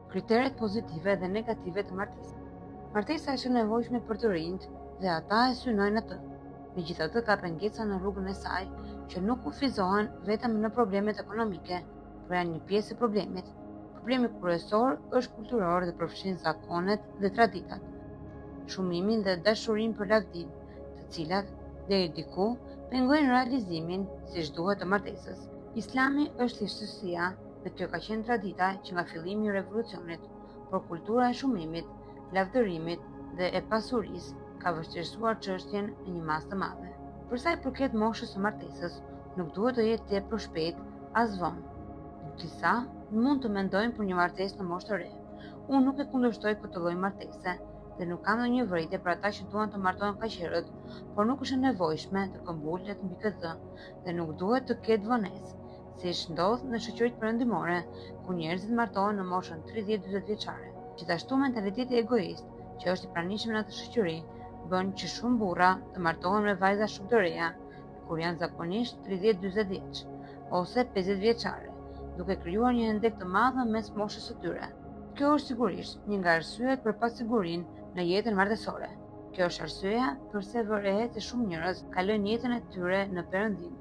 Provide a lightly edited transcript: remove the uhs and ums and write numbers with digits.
Kriteret pozitive dhe negative të martesës. Martesa është e nevojshme për të rinjt dhe ata e synojnë atë. Megjithatë ka pengesë në rrugën e saj që nuk kufizohen vetëm në problemet ekonomike, por janë një pjesë e problemit. Problemi kryesor është kulturor dhe përfshin zakonet dhe traditat, shumimin dhe dashurinë për lavdim, të cilat deri diku pengojnë realizimin siç duhet të martesës. Islami është thjeshtësia dhe kjo ka qenë tradita që nga fillimi i revolucionit, por kultura e shumimit, lavdërimit dhe e pasurisë ka vështirësuar çështjen në një masë të madhe. Për sa i përket moshës së martesës, nuk duhet të jetë tepër shpejt as vonë. Disa mund të mendojnë për një martesë në moshë të re. Unë nuk e kundërshtoj këtë lloj martese dhe nuk kam ndonjë vërejtje për ata që duan të martohen kaq herët, por nuk është e nevojshme të këmbulet mbi këtë dhe nuk duhet të ketë vonesë, siç ndodh në shoqëritë perëndimore, ku njerëzit martohen në moshën 30-40 vjeçare. Gjithashtu mentaliteti egoist, që është i pranishëm në atë shoqëri, bën që shumë burra të martohen me vajza shumë të reja, kur janë zakonisht 30-40 vjeç ose 50 vjeçare, duke krijuar një hendek të madh mes moshës së tyre. Kjo është sigurisht një nga arsyet për pasigurinë në jetën martësore. Kjo është arsyeja pse vërehet se shumë njerëz kalojnë jetën e tyre në perëndim.